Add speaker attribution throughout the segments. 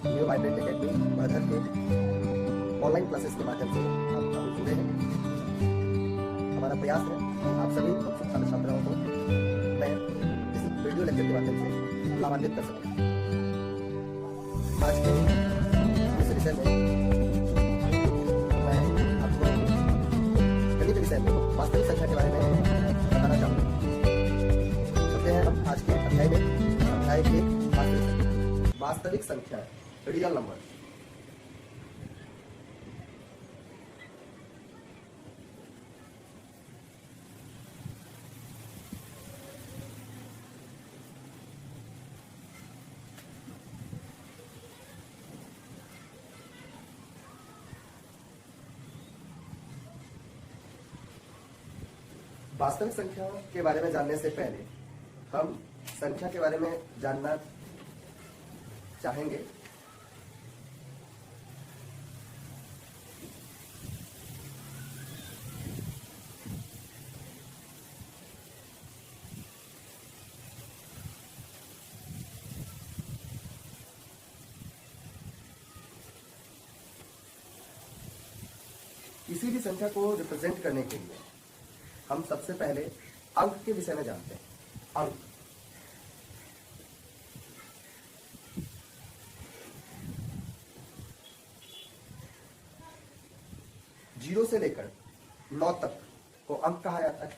Speaker 1: New vibrant academy Vardhan के online classes के माध्यम से हम जुड़े हैं। हमारा प्रयास है आप सभी छात्र छात्राओं को मैं इस वीडियो लेक्चर के माध्यम से लाभान्वित कर सकूं। आज के इस विषय में मैं आपको गणित विषय में वास्तविक संख्या के बारे में बताना चाहूँगा। चलते हैं हम आज के अध्याय में। अध्याय 1 वास्तविक संख्या, रियल नंबर। वास्तविक संख्या के बारे में जानने से पहले हम संख्या के बारे में जानना चाहेंगे। किसी भी संख्या को रिप्रेजेंट करने के लिए हम सबसे पहले अंक के विषय में जानते हैं। अंक जीरो से लेकर 9 तक को अंक कहा जाता है।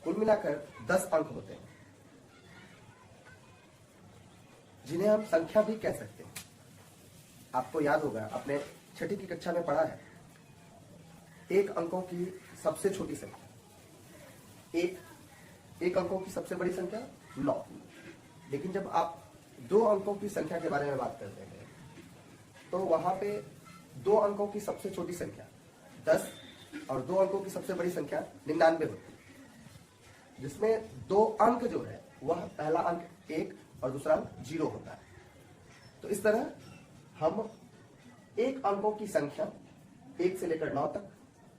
Speaker 1: कुल मिलाकर 10 अंक होते हैं, जिन्हें हम संख्या भी कह सकते हैं। आपको याद होगा, आपने छठी की कक्षा में पढ़ा है, एक अंकों की सबसे छोटी संख्या एक अंकों की सबसे बड़ी संख्या 9। लेकिन जब आप 2 अंकों की संख्या के बारे में बात करते हैं तो वहां पे 2 अंकों की सबसे छोटी संख्या 10 और 2 अंकों की सबसे बड़ी संख्या 99 होती है, जिसमें 2 अंक जो है वह पहला अंक 1 और दूसरा अंक 0 होता है। तो इस तरह हम एक अंकों की संख्या 1 से लेकर 9 तक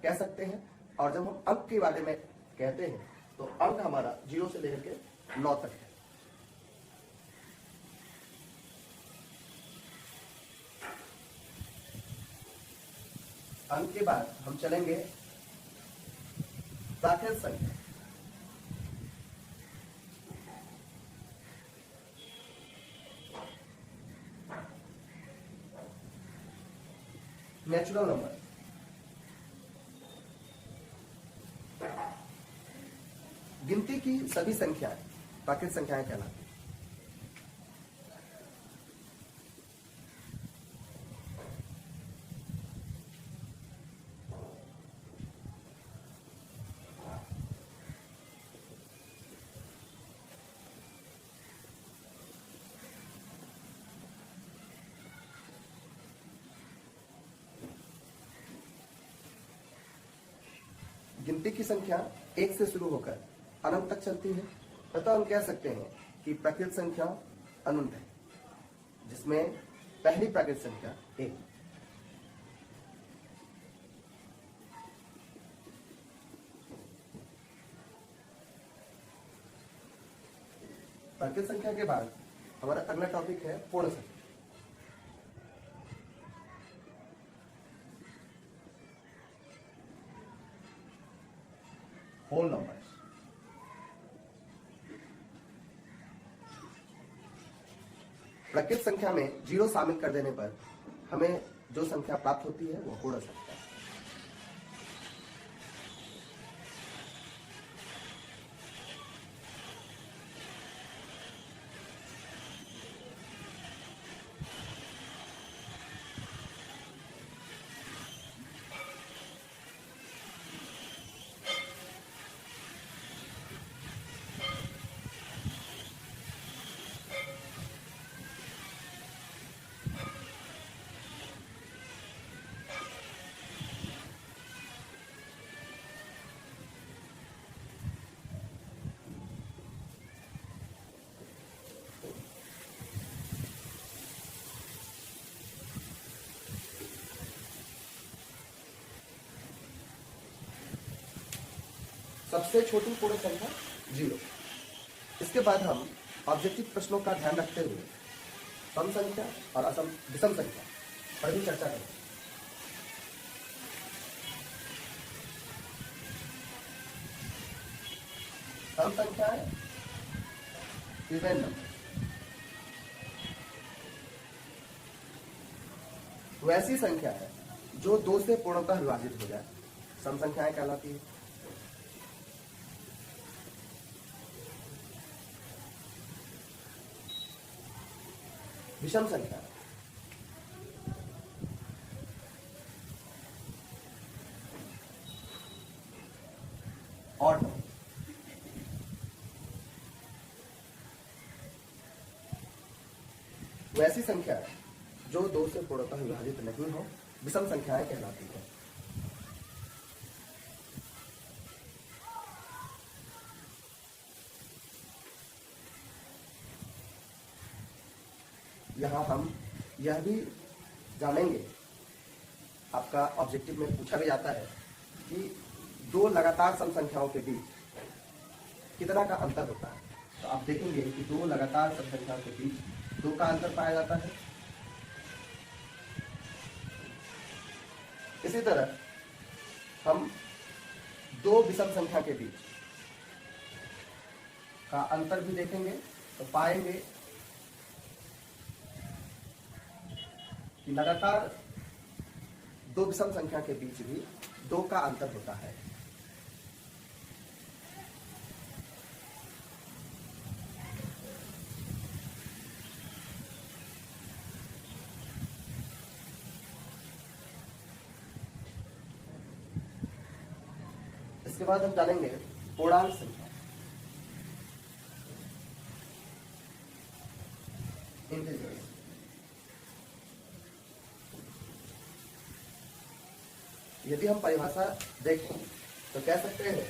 Speaker 1: कह सकते हैं। और जब हम अंक के बारे में कहते हैं तो अंक हमारा 0 से लेकर के 9 तक है। अंक के बाद हम चलेंगे प्राकृत संख्या। Natural number. गिनती की सभी संख्याएं प्राकृत संख्याएं कहलाती हैं। गिनती की संख्या 1 से शुरू होकर अनंत तक चलती है, अतः हम कह सकते हैं कि प्राकृत संख्या अनंत है, जिसमें पहली प्राकृत संख्या 1। प्राकृत संख्या के बाद हमारा अगला टॉपिक है पूर्ण संख्या। Whole numbers. प्राकृत संख्या में 0 शामिल कर देने पर हमें जो संख्या प्राप्त होती है वो पूर्ण संख्या है। सबसे छोटी पूर्ण संख्या 0। इसके बाद हम ऑब्जेक्टिव प्रश्नों का ध्यान रखते हुए सम संख्या और असम विषम संख्या पर भी चर्चा करें। सम संख्या है इवन नंबर, वैसी संख्या है जो 2 से पूर्णतः विभाजित हो जाए, सम संख्याएं कहलाती है। विषम संख्या ऑड नंबर, वैसी संख्या है जो 2 से पूर्णतः विभाजित नहीं हो, विषम संख्याएं कहलाती है। यहां हम यह भी जानेंगे, आपका ऑब्जेक्टिव में पूछा भी जाता है कि 2 लगातार सम संख्याओं के बीच कितना का अंतर होता है। तो आप देखेंगे कि 2 लगातार सम संख्याओं के बीच 2 का अंतर पाया जाता है। इसी तरह हम 2 विषम संख्या के बीच का अंतर भी देखेंगे तो पाएंगे कि लगातार 2 विषम संख्या के बीच भी 2 का अंतर होता है। इसके बाद हम जानेंगे पूर्णांक संख्या, इंटीजर्स। यदि हम परिभाषा देखें तो कह सकते हैं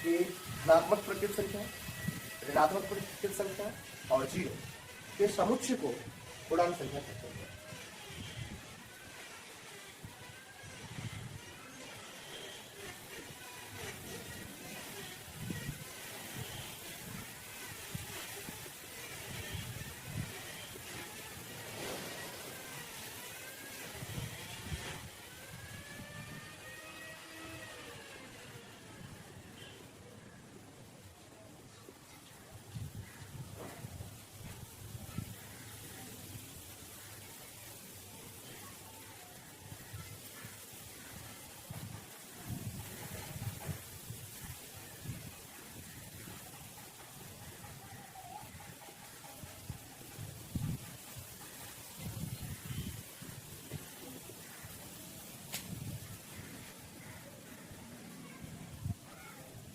Speaker 1: कि धनात्मक प्रकृत संख्या, ऋणात्मक प्रकृत संख्या और 0 के समुच्चय को पूर्णांक संख्या कहते हैं।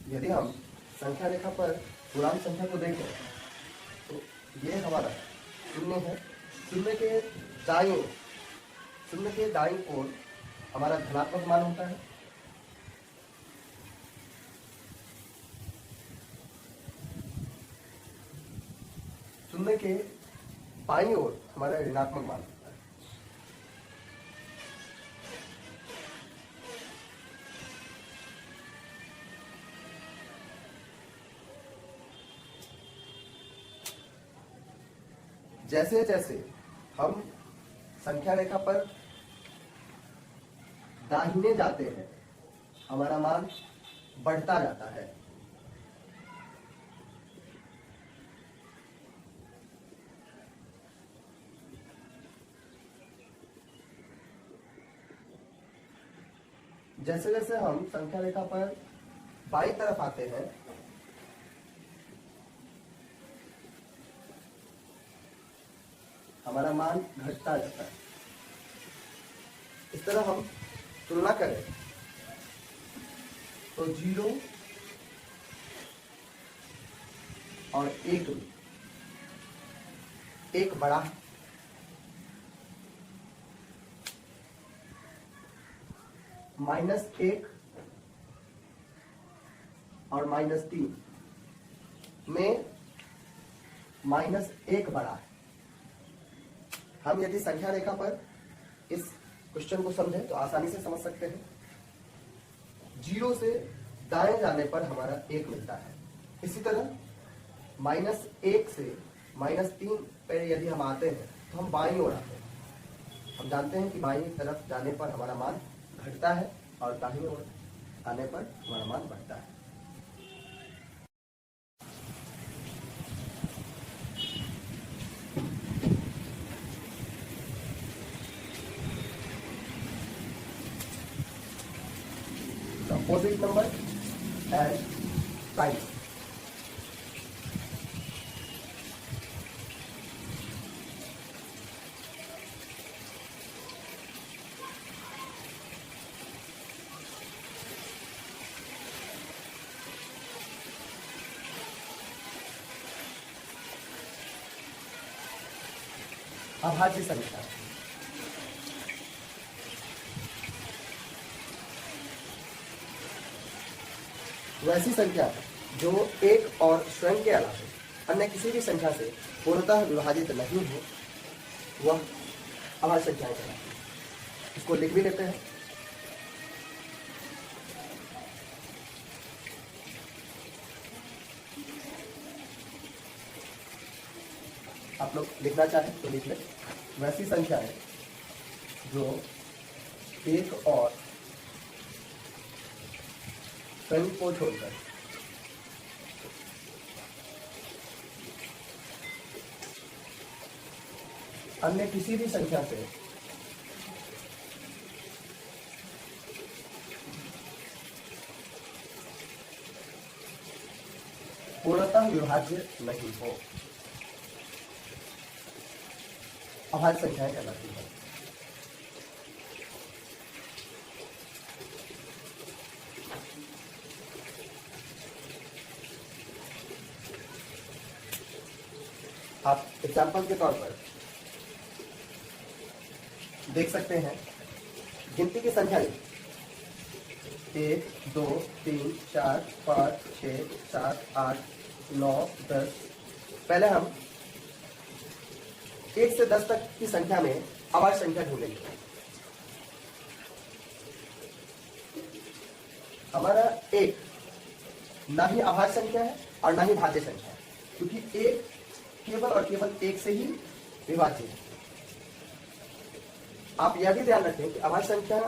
Speaker 1: यदि हम संख्या रेखा पर पूर्णांक संख्या को देखें तो ये हमारा शून्य है। शून्य के दाईं ओर हमारा धनात्मक मान होता है। शून्य के बाईं ओर हमारा ऋणात्मक मान होता है। जैसे जैसे हम संख्या रेखा पर दाहिने जाते हैं हमारा मान बढ़ता जाता है। जैसे जैसे हम संख्या रेखा पर बाईं तरफ आते हैं हमारा मान घटता जाता है। इस तरह हम तुलना करें तो 0 और 1 में एक बड़ा है, -1 और -3 में -1 बड़ा है। हम यदि संख्या रेखा पर इस क्वेश्चन को समझें तो आसानी से समझ सकते हैं। 0 से दाएं जाने पर हमारा 1 मिलता है। इसी तरह -1 से -3 पे यदि हम आते हैं तो हम बाईं ओर आते हैं। हम जानते हैं कि बाईं तरफ जाने पर हमारा मान घटता है और दाहिनी ओर आने पर हमारा मान बढ़ता है। The opposite number and sign. अभाज्य संख्या वैसी संख्या जो एक और स्वयं के अलावा अन्य किसी भी संख्या से पूर्णतः विभाजित नहीं हो वह अभाज्य संख्याएं कहलाती हैं। इसको लिख भी लेते हैं। आप लोग लिखना चाहें तो लिख लें। वैसी संख्याएं जो एक और स्वयं को छोड़कर अन्य किसी भी संख्या से पूर्णतः विभाज्य नहीं हो अभाज्य संख्याएं कहलाती हैं। आप एग्जाम्पल के तौर पर देख सकते हैं गिनती की संख्या 1 2 3 4 5 6 7 8 9 10। पहले हम 1 से 10 तक की संख्या में अभाज्य संख्या ढूंढेंगे। हमारा 1 ना ही अभाज्य संख्या है और ना ही भाज्य संख्या है, क्योंकि 1 केवल और केवल 1 से ही विभाज्य है। आप यह भी ध्यान रखें कि अभाज्य संख्या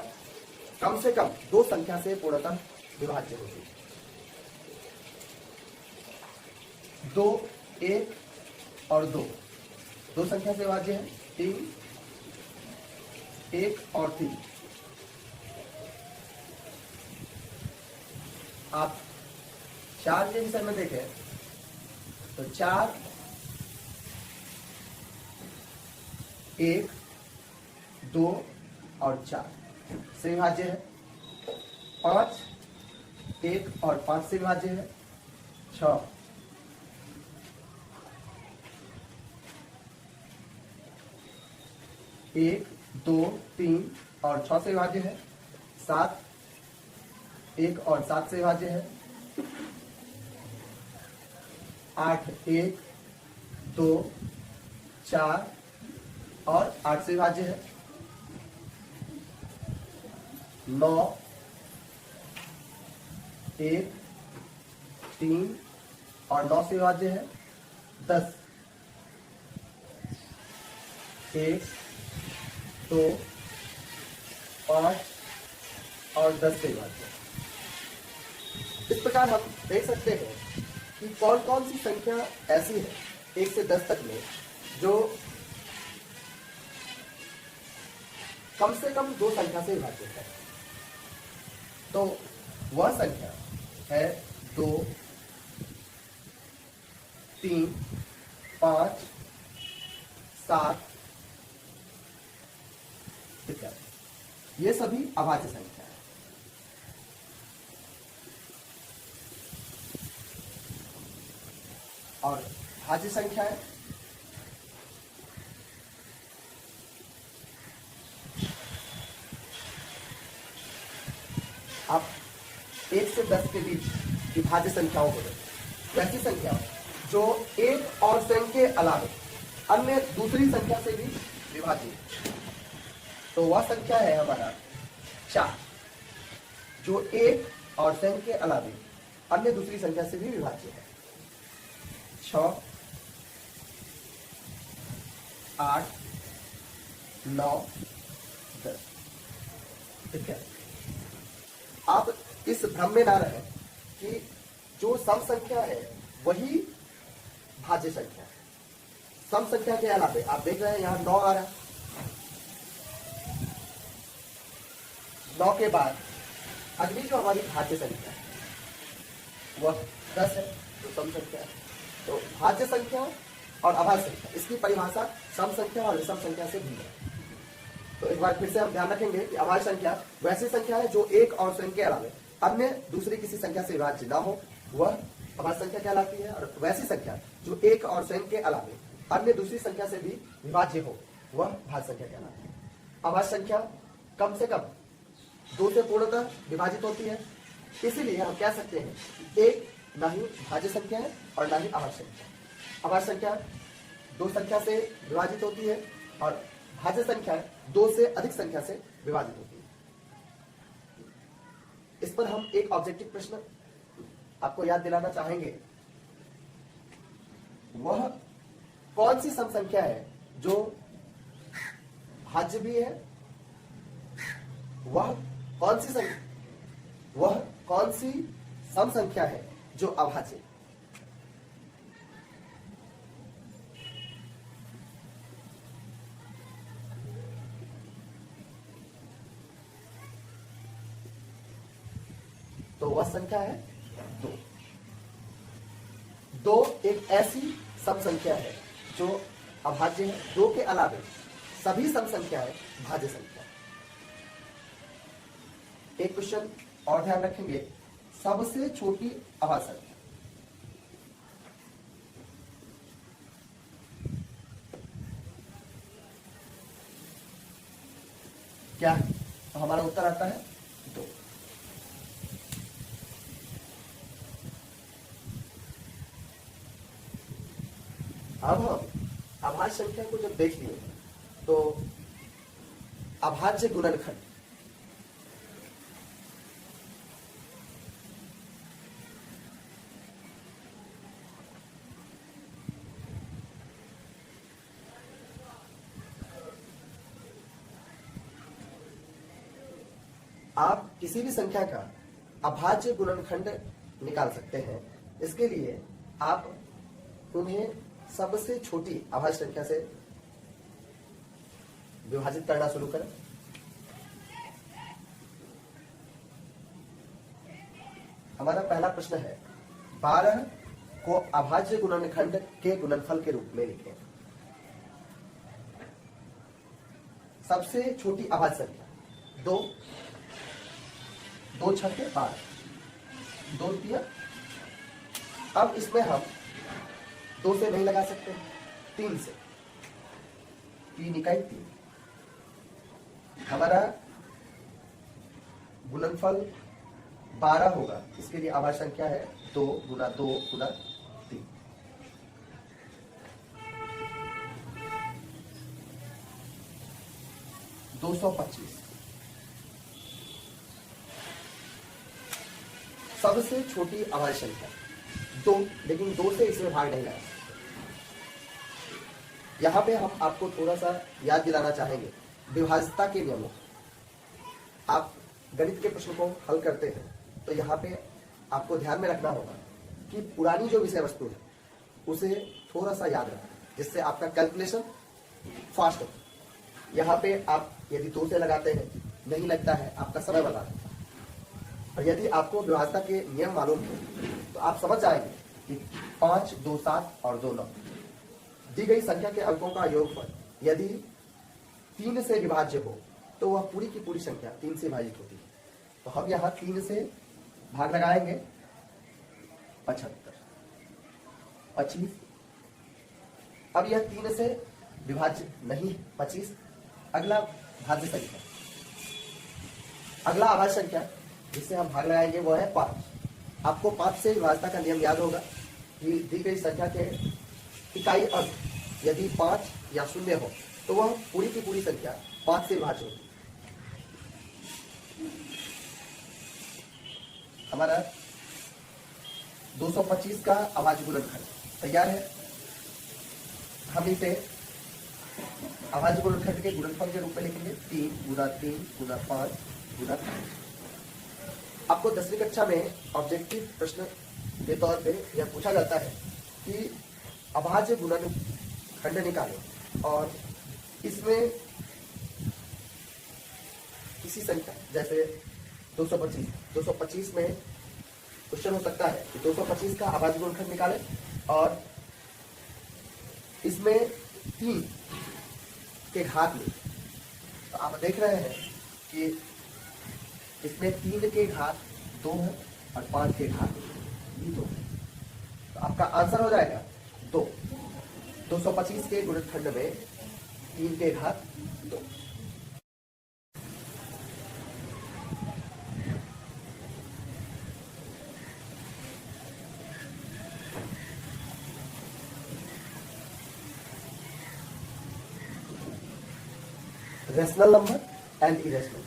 Speaker 1: कम से कम 2 संख्या से पूर्णतः विभाज्य होती है। 2 1 और 2 संख्या से विभाज्य है। 3 1 और 3। आप 4 के विषय में देखें तो 4 1 2 और 4 से विभाज्य है। 5 1 और 5 से विभाज्य है। 6 1 2 3 और 6 से विभाज्य है। 7 1 और 7 से विभाज्य है। 8 1 2 4 और 8 से विभाज्य है। 9 1 3 और 9 से विभाज्य है। 10 1 2 5 और 10 से विभाज्य है। इस प्रकार हम देख सकते हैं कि कौन कौन सी संख्या ऐसी है 1 से 10 तक में जो कम से कम 2 संख्या से विभाज्य है। तो वह संख्या है 2 3 5 7 इत्यादि। ये सभी अभाज्य संख्या है। और भाज्य संख्या है आप 1 से 10 के बीच की भाज्य संख्याओं को देखें। वैसी संख्या जो एक और स्वयं के अलावा अन्य दूसरी संख्या से भी विभाजित, तो वह संख्या है हमारा 4, जो 1 और स्वयं के अलावे अन्य दूसरी संख्या से भी विभाज्य है। 6, 8, 9, 10। ठीक है, आप इस भ्रम में ना रहे कि जो सम संख्या है वही भाज्य संख्या है। सम संख्या के अलावे आप देख रहे हैं यहां 9 आ रहा है, 9 के बाद अगली जो हमारी भाज्य संख्या है वह 10 है, तो सम संख्या है। तो भाज्य संख्या और अभाज्य संख्या, इसकी परिभाषा सम संख्या और विषम संख्या से भिन्न है। तो एक बार फिर से हम ध्यान रखेंगे कि अभाज्य संख्या वैसी संख्या है जो एक और स्वयं के अलावे अन्य दूसरी किसी संख्या से विभाज्य ना हो, वह अभाज्य संख्या कहलाती है। और वैसी संख्या जो एक और स्वयं के अलावे अन्य दूसरी संख्या से भी विभाज्य हो, वह भाज्य संख्या कहलाती है। अभाज्य संख्या कम से कम 2 से पूर्णतः विभाजित होती है, इसीलिए हम कह सकते हैं एक ना ही भाज्य संख्या है और ना ही अभाज्य संख्या। अभाज्य संख्या 2 संख्या से विभाजित होती है और भाज्य संख्या 2 से अधिक संख्या से विभाजित होती है। इस पर हम एक ऑब्जेक्टिव प्रश्न आपको याद दिलाना चाहेंगे। वह कौन सी सम संख्या है जो भाज्य भी है, वह कौन सी सम संख्या है जो अभाज्य? तो वह संख्या है 2। 2 एक ऐसी सम संख्या है जो अभाज्य है। 2 के अलावे सभी सम संख्याएं भाज्य संख्या। एक क्वेश्चन और ध्यान रखेंगे, सबसे छोटी अभाज्य संख्या क्या है? तो हमारा उत्तर आता है 2। अब हम अभाज्य संख्या को जब देख लिए तो अभाज्य गुणनखंड आप किसी भी संख्या का अभाज्य गुणनखंड निकाल सकते हैं। इसके लिए आप उन्हें सबसे छोटी अभाज्य संख्या से विभाजित करना शुरू करें। हमारा पहला प्रश्न है, 12 को अभाज्य गुणनखंड के गुणनफल के रूप में लिखें। सबसे छोटी अभाज्य संख्या 2, 2 छक्के 12, 2 रुपया। अब इसमें हम 2 से नहीं लगा सकते, 3 से, 3 इकाई 3। हमारा गुणनफल 12 होगा, इसके लिए अभाज्य संख्या है 2 गुना 2 गुना 3। $225। सबसे छोटी अभाज्य संख्या 2, लेकिन 2 से इसमें भाग नहीं लगा। यहां पे हम आपको थोड़ा सा याद दिलाना चाहेंगे विभाज्यता के नियमों। आप गणित के प्रश्न को हल करते हैं तो यहाँ पे आपको ध्यान में रखना होगा कि पुरानी जो विषय वस्तु है उसे थोड़ा सा याद रखें, जिससे आपका कैलकुलेशन फास्ट हो। यहाँ पे आप यदि 2 से लगाते हैं, नहीं लगता है, आपका समय बता है। और यदि आपको विभाज्यता के नियम मालूम है तो आप समझ जाएंगे कि 5, 2, 7 और 2, 9 दी गई संख्या के अंकों का योगफल यदि 3 से विभाज्य हो तो वह पूरी की पूरी संख्या 3 से विभाजित होती है। तो हम यहाँ 3 से भाग लगाएंगे, 75, 25। अब यह 3 से विभाज्य नहीं, 25। अगला भाज्य संख्या, अगला अभाज्य संख्या जिससे हम भाग लगाएंगे वो है 5। आपको 5 से विभाज्यता का नियम याद होगा कि दी गई संख्या के इकाई अंक यदि 5 या 0 हो तो वह पूरी की पूरी संख्या 5 से विभाज्य होगी। हमारा 225 का अभाज्य गुणनखंड तैयार है। हम इसे अभाज्य गुणनखंड के गुणनफल के रूप में लिखेंगे 3 गुना 3 गुना 5 गुना 5। आपको 10वीं कक्षा में ऑब्जेक्टिव प्रश्न के तौर पे यह पूछा जाता है कि अभाज्य गुणनखंड निकालें और इसमें किसी संख्या जैसे 225 में क्वेश्चन हो सकता है कि 225 का अभाज्य गुणनखंड निकालें और इसमें 3 के घात में, तो आप देख रहे हैं कि इसमें 3 के घात 2 है और 5 के घात भी 2 है, तो आपका आंसर हो जाएगा 2। 225 के गुणनखंड में 3 के घात 2। Rational number and irrational.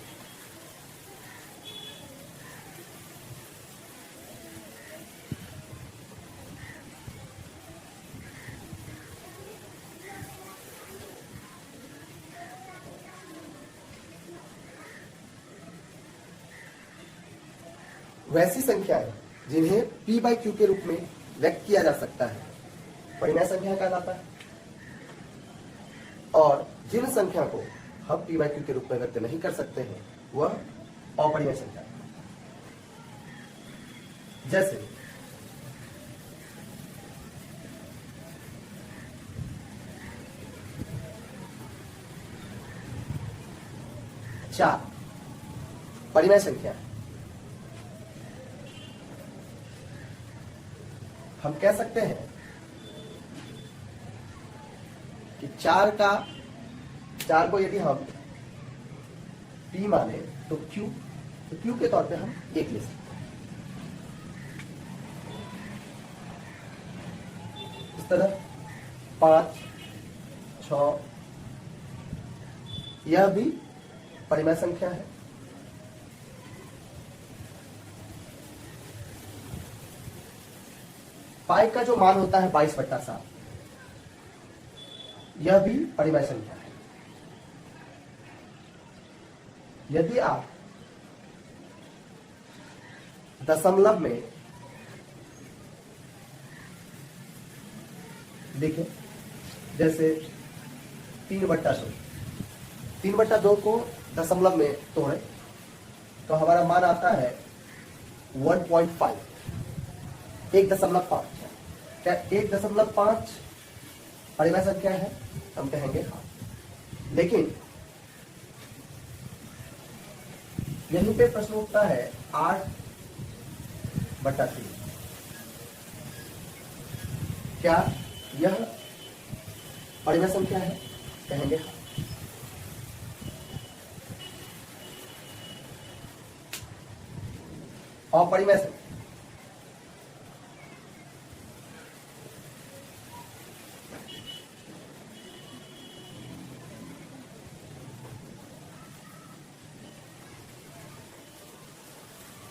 Speaker 1: वैसी संख्याएं जिन्हें p बाई क्यू के रूप में व्यक्त किया जा सकता है परिमेय संख्या कहलाता है, और जिन संख्या को हम p बाई क्यू के रूप में व्यक्त नहीं कर सकते हैं वह अपरिमेय संख्या। जैसे चार परिमेय संख्या है। हम कह सकते हैं कि 4 को यदि हम p माने तो q के तौर पे हम 1 ले सकते हैं। इस तरह 5, 6 यह भी परिमेय संख्या है। पाई का जो मान होता है 22/7 यह भी परिमेय संख्या है। यदि आप दशमलव में देखें जैसे 3/2, 3/2 को दशमलव में तोड़े तो हमारा मान आता है 1.5, 1.5। क्या 1.5 परिमेय संख्या है? हम कहेंगे हाँ। लेकिन यहीं पे प्रश्न उठता है 8/3, क्या यह परिमेय संख्या है? कहेंगे हाँ। अपरिमेय संख्या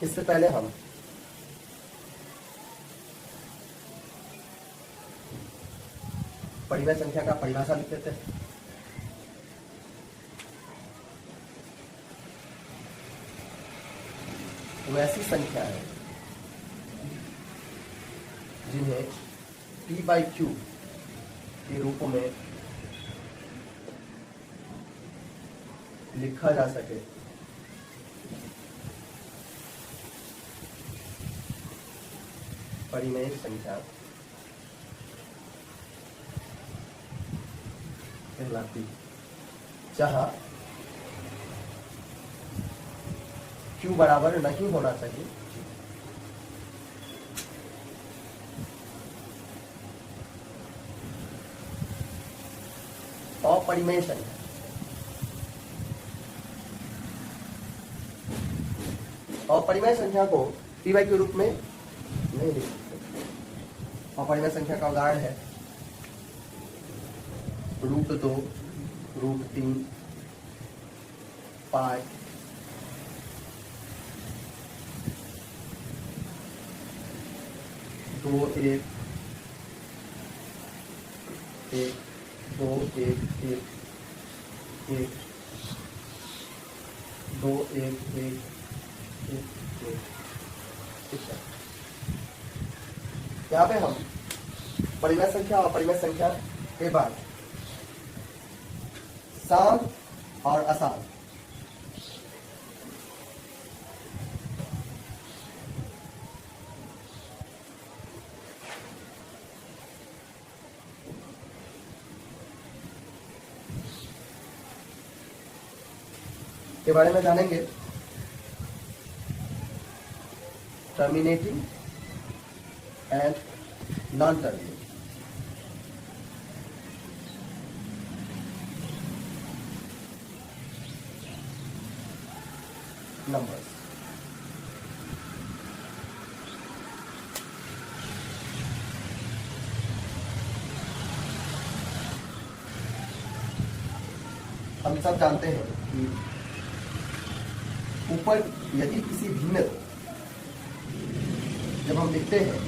Speaker 1: इससे पहले हम परिमेय संख्या का परिभाषा लिख देते हैं। वैसी संख्या है जिन्हें p बाई क्यू के रूप में लिखा जा सके परिमेय संख्या कहलाती, जहां q बराबर नहीं होना चाहिए अपरिमेय संख्या। अपरिमेय संख्या को p बाई के रूप में नहीं लिख सकते। अपरिमेय संख्या का उदाहरण है √2, √3, पाई, 2 1 1 2 1 1 1 2 1 1 1 1। ठीक है, यहाँ पे हम परिमेय संख्या और अपरिमेय संख्या के बाद शांत और अशांत के बारे में जानेंगे। Terminating and non terminating. Numbers हम सब जानते हैं कि ऊपर यदि किसी भिन्न जब हम लिखते हैं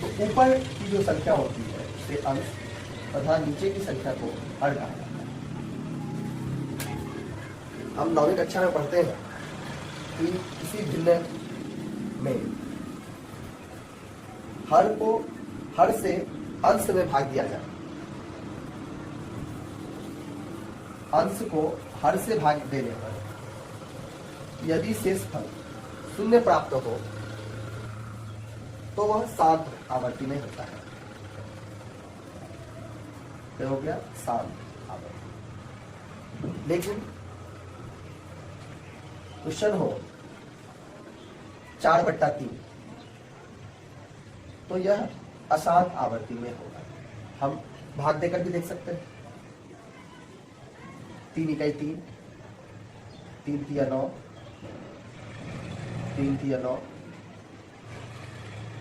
Speaker 1: तो ऊपर की जो संख्या होती है उसे अंश तथा नीचे की संख्या को हर कहा जाता है। हम 9वीं कक्षा में पढ़ते हैं कि किसी भिन्न में हर को हर से अंश में भाग दिया जाए। अंश को हर से भाग देने पर यदि शेषफल शून्य प्राप्त हो तो वह शांत आवर्ती में होता है। क्या हो गया? शांत आवर्ती। लेकिन क्वेश्चन हो 4/3 तो यह अशांत आवर्ती में होगा। हम भाग देकर भी देख सकते हैं। 3 इकाई 3, 3 तिया 9, 3 तिया 9।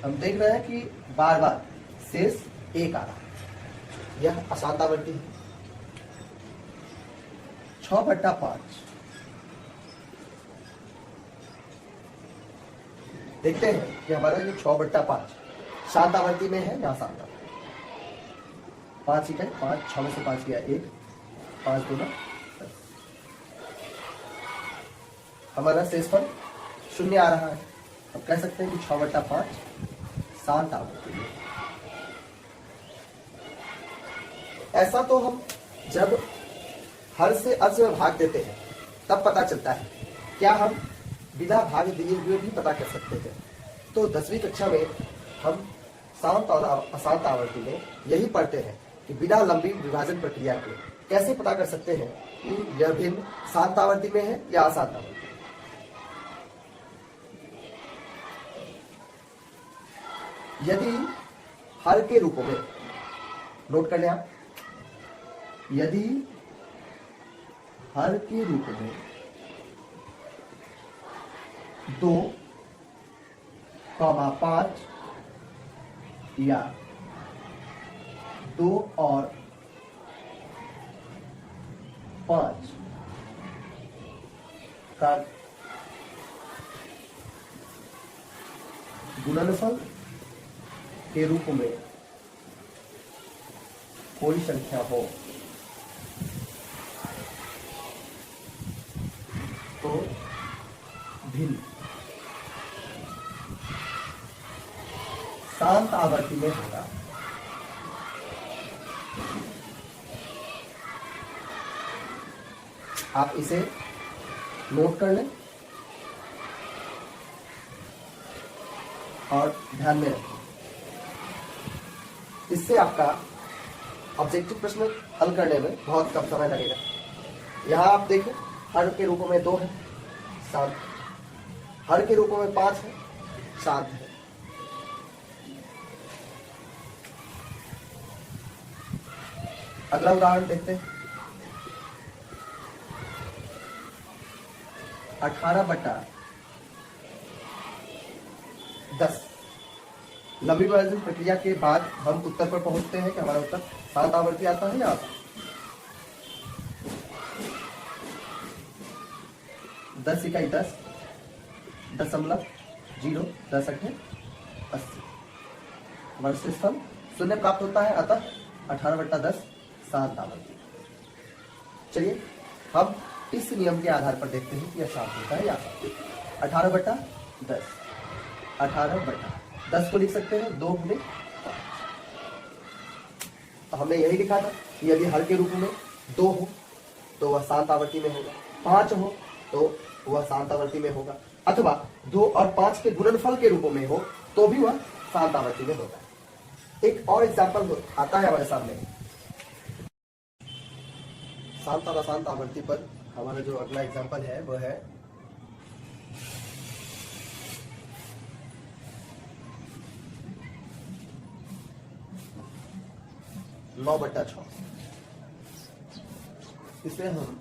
Speaker 1: हम देख रहे हैं कि बार बार शेष 1 आ रहा है, यह अशांत आवर्ती है। 6/5 देखते हैं कि हमारा जो 6/5 शांत आवर्ती में है या अशांत आवर्ती। 5 इकाई 5, 6 में से 5 गया 1, 5 दूना 10। हमारा शेषफल 0 आ रहा है। अब कह सकते हैं कि 6/5 शांत आवर्ती में। ऐसा तो हम जब हर से अंश में भाग देते हैं तब पता चलता है। क्या हम बिना भाग दिए हुए भी पता कर सकते हैं? तो 10वीं कक्षा में हम शांत और अशांत आवर्ती में यही पढ़ते हैं कि बिना लंबी विभाजन प्रक्रिया के कैसे पता कर सकते हैं कि यह भिन्न शांत आवर्ती में है या अशांत आवर्ती। यदि हर के रूपों में, नोट कर लें आप, यदि हर के रूप में 2,5 या 2 और 5 का गुणनफल के रूप में कोई संख्या हो तो भिन्न शांत आवर्ती में होगा। आप इसे नोट कर लें और ध्यान में रखें। इससे आपका ऑब्जेक्टिव प्रश्न हल करने में बहुत कम समय लगेगा। यहां आप देखें, हर के रूपों में 2 है, शांत। हर के रूपों में 5 है, शांत है। अगला उदाहरण देखते हैं। 18/10। लंबी विभाजन प्रक्रिया के बाद हम उत्तर पर पहुंचते हैं कि हमारा उत्तर शांत आवर्ती आता है या आता है। 10 इकाई 10, 10.0, 10 8 80। वर्षस्थल शून्य प्राप्त होता है, अतः 18/10 शांत आवर्ती। चलिए हम इस नियम के आधार पर देखते हैं कि यह शांत होता है या अशांत। 18/10, 18/10 को लिख सकते हैं 2 गुणे 5। तो हमने यही लिखा था कि यदि हर के रूप में 2 हो तो वह शांत आवर्ती में होगा, 5 हो तो वह शांत आवर्ती में होगा, अथवा 2 और 5 के गुणनफल के रूप में हो तो भी वह शांत आवर्ती में होता है। एक और एग्जाम्पल आता है हमारे सामने शांत और अशांत आवर्ती पर। हमारा जो अगला एग्जाम्पल है वह है 9/6। इसे हम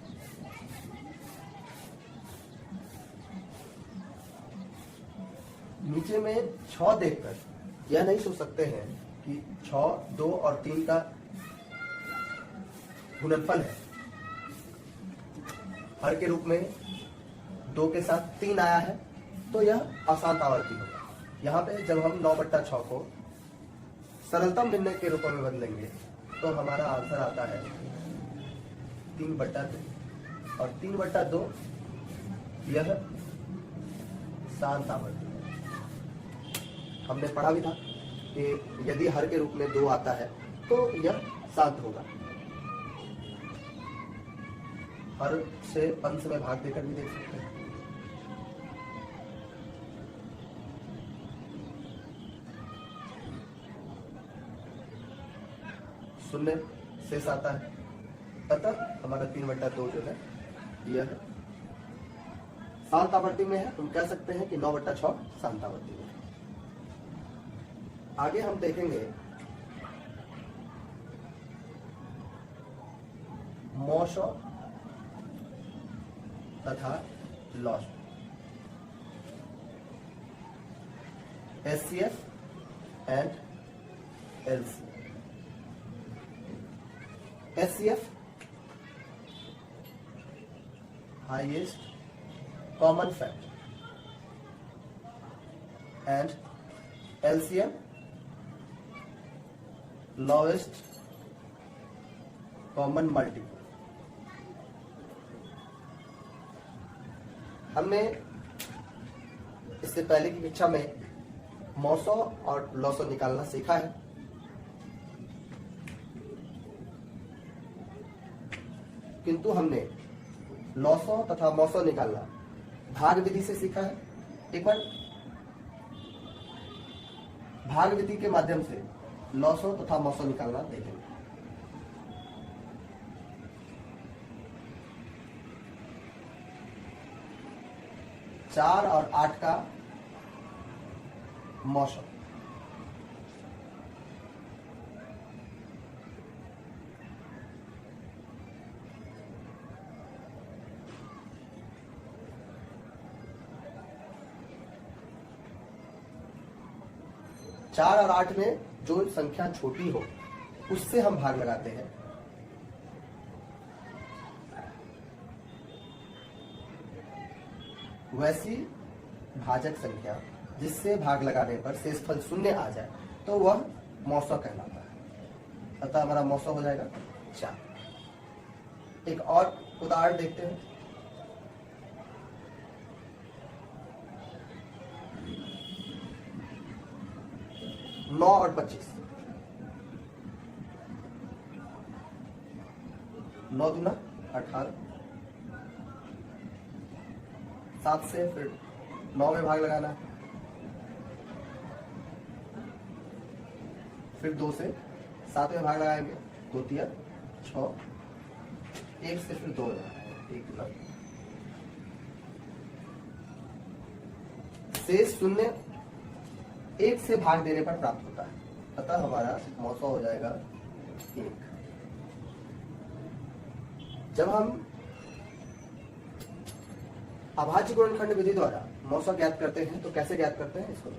Speaker 1: नीचे में 6 देखकर यह नहीं सोच सकते हैं कि 6 2 और 3 का गुणनफल है। हर के रूप में 2 के साथ 3 आया है तो यह अशांत आवर्ती होगा। यहाँ पे जब हम 9/6 को सरलतम भिन्न के रूप में बदलेंगे तो हमारा आंसर आता है 3/2 और 3/2 यह शांत आवर्ती है। हमने पढ़ा भी था कि यदि हर के रूप में 2 आता है तो यह शांत होगा। हर से अंश में भाग देकर भी देख सकते हैं। शून्य शेष आता है, अतः हमारा 3/2 जो है यह शांत आवर्ती में है। हम कह सकते हैं कि 9/6 शांत आवर्ती में है। आगे हम देखेंगे मौसो तथा loss. SCF and LCF। SCF highest common factor and LCM lowest common multiple। हमने इससे पहले की कक्षा में मौसो और लॉसो निकालना सीखा है। किंतु हमने लॉसो तथा मौसो निकालना भाग विधि से सीखा है। एक बार भाग विधि के माध्यम से लॉसो तथा मौसो निकालना देखेंगे। चार और 8 का मौसम, चार और 8 में जो संख्या छोटी हो उससे हम भाग लगाते हैं। वैसी भाजक संख्या जिससे भाग लगाने पर शेषफल 0 आ जाए तो वह मौसो कहलाता है। अतः हमारा मौसो हो जाएगा 4। एक और उदाहरण देखते हैं। नौ और 25, 9 दूना 18, 7 से फिर 9 में भाग लगाना, फिर 2 से 7 में भाग लगाएंगे, 2 तिया 6, 1 से फिर 2 1 दूना, शेष 0 1 से भाग देने पर प्राप्त होता है। अतः हमारा मौसो हो जाएगा 1। जब हम अभाज्य गुणनखंड विधि द्वारा मौसो ज्ञात करते हैं तो कैसे ज्ञात करते हैं इसको?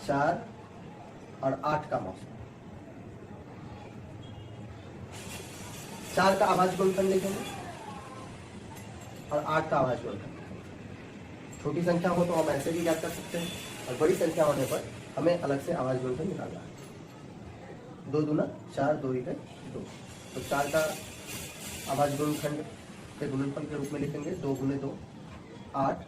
Speaker 1: चार और 8 का मौसम। 4 का आभाज्य गुणनखंड लिखेंगे और 8 का आभाज्य गुणनखंड लिखेंगे। छोटी संख्या हो तो हम ऐसे भी ज्ञात कर सकते हैं, और बड़ी संख्या होने पर हमें अलग से आभाज्य गुणनखंड निकालना है। 2 दूना 4, 2 1 2। तो 4 का आभाज्य गुणनखंड के गुणनफल के रूप में लिखेंगे 2 गुने 2 8,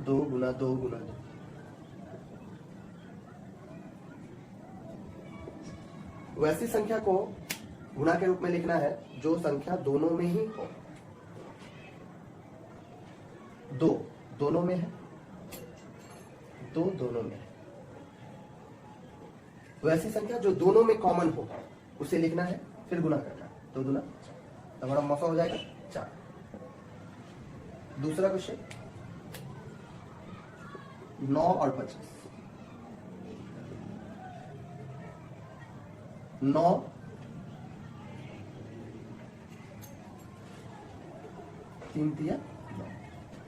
Speaker 1: 2 गुना 2 गुना 2। वैसी संख्या को गुणा के रूप में लिखना है जो संख्या दोनों में ही हो। 2 दोनों में है, 2 दोनों में है। वैसी संख्या जो दोनों में कॉमन हो उसे लिखना है, फिर गुणा करना है। 2 दूना तो हमारा मौसा हो जाएगा 4। दूसरा क्वेश्चन 9 और 25। 9 3 तिया 9,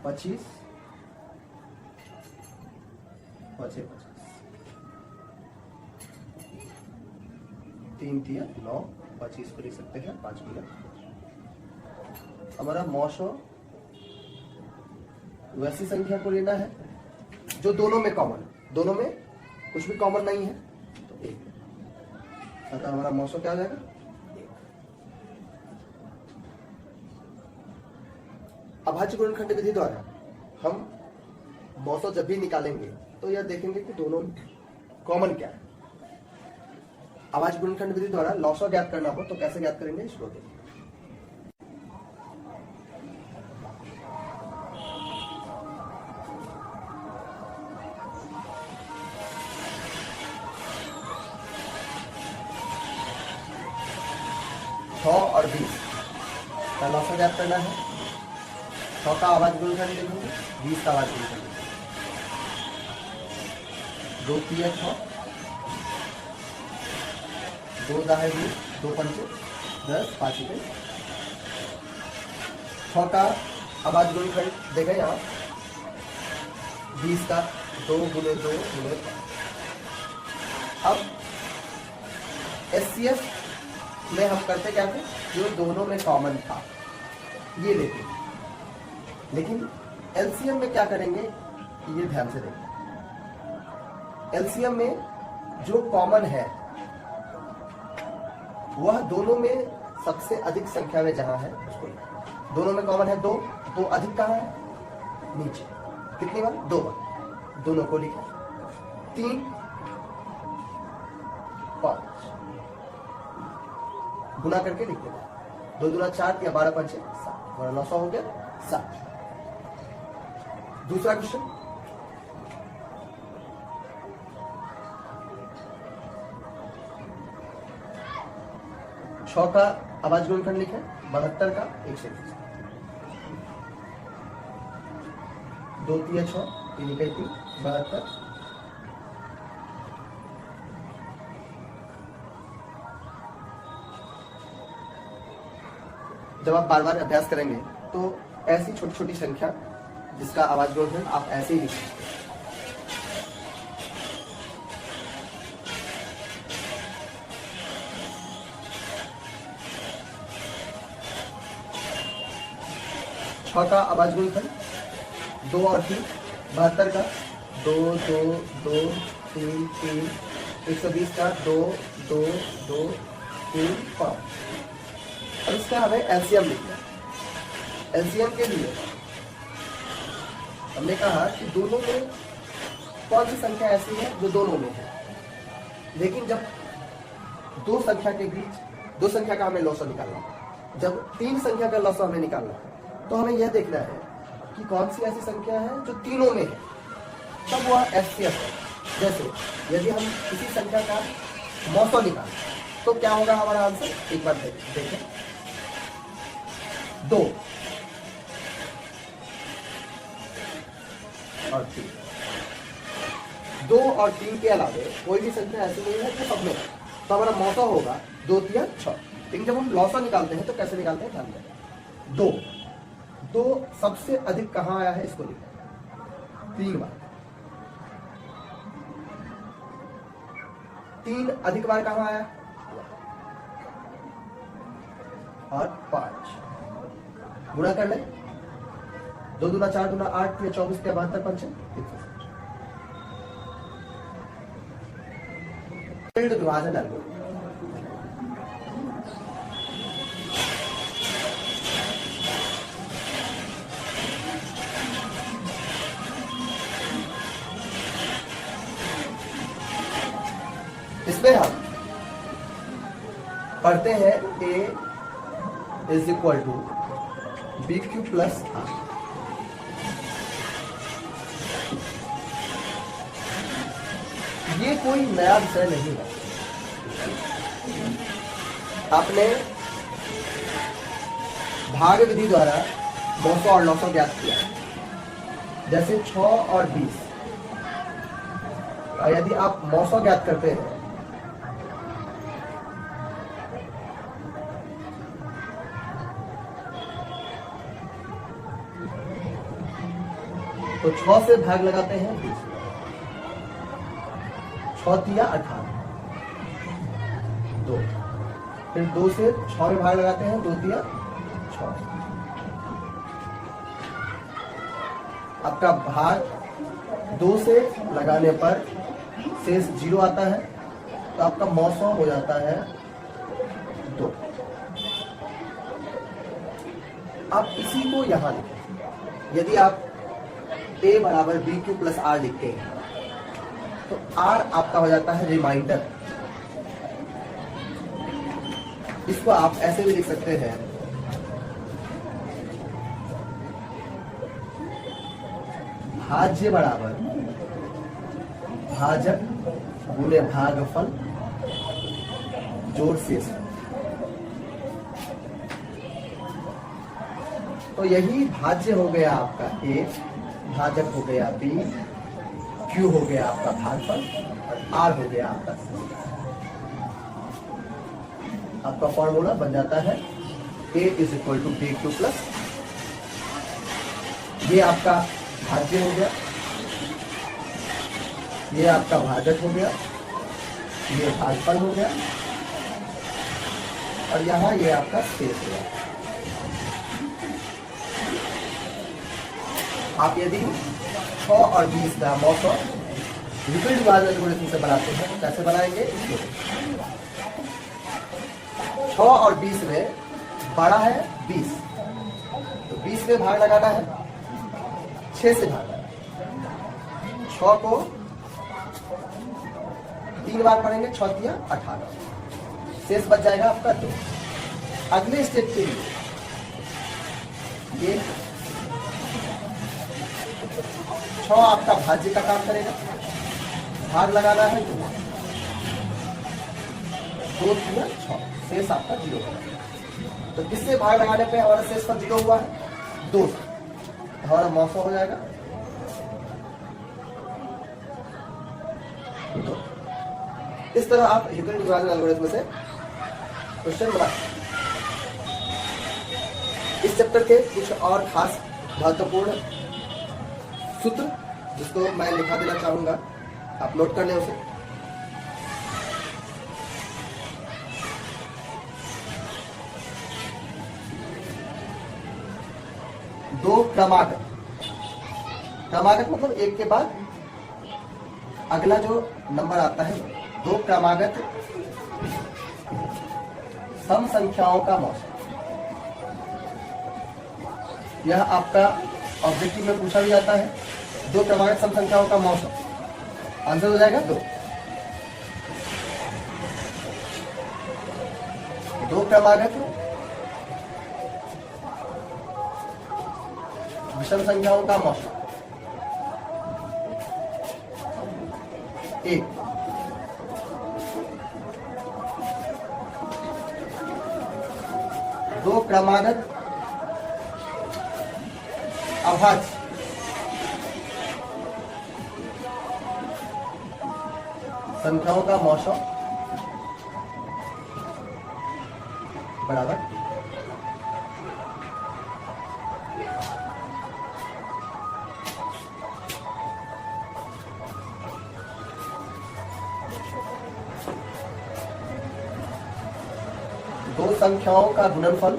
Speaker 1: 25 5 25, 3 तिया 9, 25 को लिख सकते हैं 5 मिनट। हमारा मौसो वैसी संख्या को लेना है जो दोनों में कॉमन है। दोनों में कुछ भी कॉमन नहीं है तो 1। अतः हमारा मौसो क्या हो जाएगा 1। अभाज्य गुणनखंड विधि द्वारा हम मौसो जब भी निकालेंगे तो यह देखेंगे कि दोनों कॉमन क्या है। अभाज्य गुणनखंड विधि द्वारा लॉसो ज्ञात करना हो तो कैसे ज्ञात करेंगे इसको देखिए। और 20 का लॉसो ज्ञात करना है। 6 का आभाज्य गुणनखंड लिखेंगे, 20 का आभाज्य गुणनखंड लिखेंगे। 2 तिया 6, 2 दाहे 20, 2 पंचे 10, 5 रुपये। 6 का आभाज्य गुणनखंड देखें यहाँ 20 का 2 गुने 2 गुने 5। अब SCF में हम करते क्या थे, जो दोनों में कॉमन था ये लेते, लेकिन LCM में क्या करेंगे ये ध्यान से देखें। LCM में जो कॉमन है वह दोनों में सबसे अधिक संख्या में जहां है उसको लें। दोनों में कॉमन है 2, तो अधिक कहां है नीचे। कितनी बार 2 बार, दोनों को लिखें। 3 5 गुना करके लिख देना। 2 दूना 4 या 12 पंचे 7, 900 हो गया 7। दूसरा क्वेश्चन 6 का आभाज्य गुणनखंड लिखें, 72 का 120। 2 तिया 6, 3 इकाई 3, 72। जब आप बार बार अभ्यास करेंगे तो ऐसी छोटी छोटी संख्या जिसका आभाज्य गुणनखंड आप ऐसे ही लिख सकते हैं। का आभाज्य गुणनखंड 2 और 3, 72 का 2 2 2 3 3, 120 का 2 2 2 3 5। और इसका हमें LCM लिखना है। LCM के लिए हमने कहा कि दोनों में कौन सी संख्या ऐसी है जो दोनों में है, लेकिन जब दो संख्या के बीच दो संख्या का हमें लॉसो निकालना है, जब 3 संख्या का लॉसो हमें निकालना है तो हमें यह देखना है कि कौन सी ऐसी संख्या है जो तीनों में है, तब वह SCF है। जैसे यदि हम किसी संख्या का मौसो निकालें तो क्या होगा हमारा आंसर, एक बार देखें। 2 और 3, 2 और 3 के अलावा कोई भी संख्या ऐसी नहीं है जो सब में है, तो हमारा मौसो होगा 2 तिया 6। लेकिन जब हम लॉसो निकालते हैं तो कैसे निकालते हैं, ध्यान दें। 2 सबसे अधिक कहां आया है इसको लिखें 3 बार। 3 अधिक बार कहां आया और 5 गुणा कर ले, 2 दूना 4 दूना 8 या 24 के 72 पंचे विभाजन एल्गोरिथम। इसमें हम पढ़ते हैं a is equal to B Q plus R. ये कोई नया विषय नहीं है, आपने भाग विधि द्वारा 200 और 900 ज्ञात किया, जैसे 6 और 20। और यदि आप 900 ज्ञात करते हैं तो 6 से भाग लगाते हैं 20, 6 तिया 18, 2, फिर 2 से 6 में भाग लगाते हैं, 2 तिया 6। आपका भाग 2 से लगाने पर शेष 0 आता है, तो आपका 900 हो जाता है 2। आप इसी को यहां लिखें। यदि आप a बराबर बी क्यू प्लस आर लिखते हैं तो r आपका हो जाता है रिमाइंडर। इसको आप ऐसे भी लिख सकते हैं, भाज्य बराबर भाजक गुणे भागफल जोड़ शेष। तो यही भाज्य हो गया आपका a, भाजक हो गया b, q हो गया आपका भागफल और r हो गया आपका शेष। आपका फॉर्मूला बन जाता है a is equal to B Q plus, ये आपका भाज्य हो गया, ये आपका भाजक हो गया, ये भागफल हो गया और यहाँ ये आपका शेष हो गया। आप यदि 6 और 20 का 900 विकर्ण विभाजन एल्गोरिथम से बनाते हैं तो कैसे बनाएंगे? 6 और 20 में बड़ा है 20, तो 20 में भाग लगाना है, 6 से भाग लगाना है। 6 को 3 बार पढ़ेंगे, 6 तिया 18, शेष बच जाएगा आपका 2। अगले स्टेप के लिए ये 6 आपका भाज्य का काम करेगा, भाग लगाना है 2 तिया 6, शेष आपका 0 होगा। तो किससे भाग लगाने पे हमारा शेष पर 0 हुआ है? 2 से, हमारा 900 हो जाएगा। तो इस तरह आप विकर्ण विभाजन एल्गोरिथम से क्वेश्चन बना सकते हैं। इस चैप्टर के कुछ और खास महत्वपूर्ण सूत्र जिसको मैं लिखा देना चाहूंगा, आप नोट कर लें उसे। दो क्रमागत, क्रमागत मतलब एक के बाद अगला जो नंबर आता है, 2 क्रमागत सम संख्याओं का मौसम। यह आपका ऑब्जेक्टिव में पूछा भी जाता है। 2 क्रमागत सम संख्याओं का मौसम, आंसर हो जाएगा 2। 2 क्रमागत विषम संख्याओं का मौसम 1। 2 क्रमागत अभाज्य संख्याओं का मौसम बराबर दो संख्याओं का गुणनफल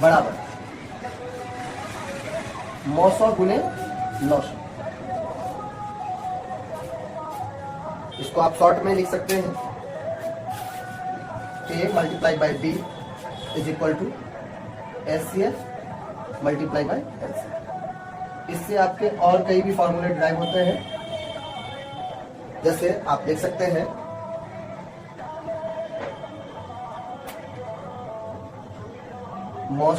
Speaker 1: बराबर 900 गुने 900। इसको आप शॉर्ट में लिख सकते हैं a multiply by b is equal to SCF multiply by LCF। इससे आपके और कई भी फॉर्मूले ड्राइव होते हैं, जैसे आप देख सकते हैं नौ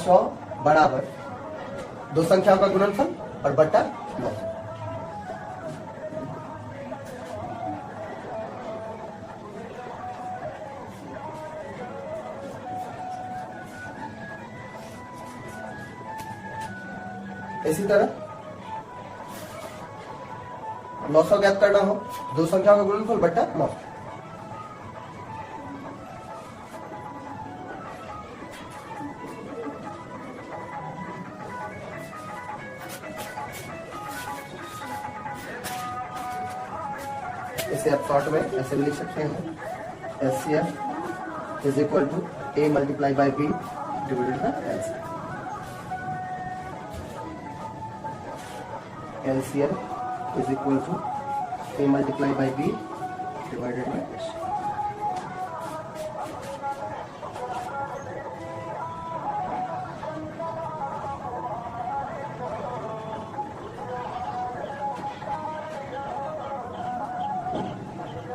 Speaker 1: बराबर दो संख्याओं का गुणनफल और बट्टा 900। इसी तरह 900 ज्ञात करना हो, दो संख्याओं का गुणनफल बट्टा 900। इसे आप शॉर्ट में ऐसे भी लिख सकते हैं SCF is equal to a multiply by b divided by LCF। LCF is equal to a multiplied by b divided by s।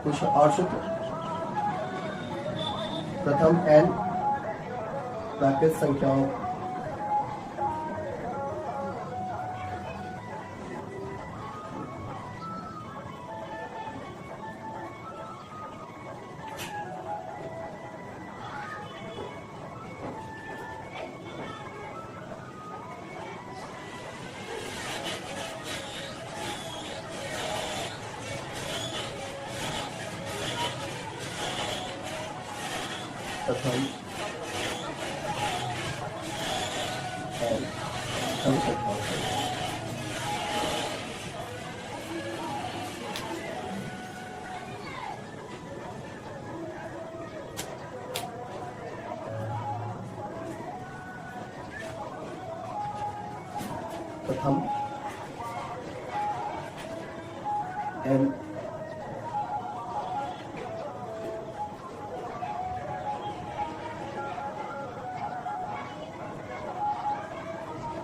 Speaker 1: कुछ और सूत्र। प्रथम n प्राकृत संख्याओं प्रथम n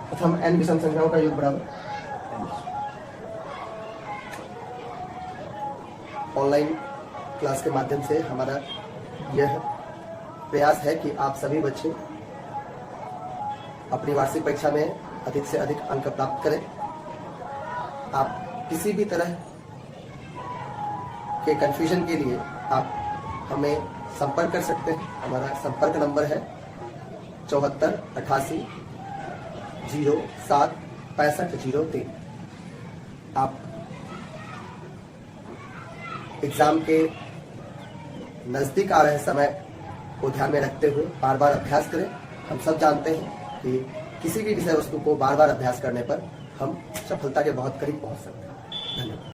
Speaker 1: प्रथम n विषम संख्याओं का योग बराबर। ऑनलाइन क्लास के माध्यम से हमारा यह प्रयास है कि आप सभी बच्चे अपनी वार्षिक परीक्षा में अधिक से अधिक अंक प्राप्त करें। आप किसी भी तरह के कंफ्यूजन के लिए आप हमें संपर्क कर सकते हैं। हमारा संपर्क नंबर है 74 88 07 65 03। आप एग्जाम के नजदीक आ रहे समय को ध्यान में रखते हुए बार बार अभ्यास करें। हम सब जानते हैं कि किसी भी विषय वस्तु को बार बार अभ्यास करने पर हम सफलता के बहुत करीब पहुंच सकते हैं। धन्यवाद।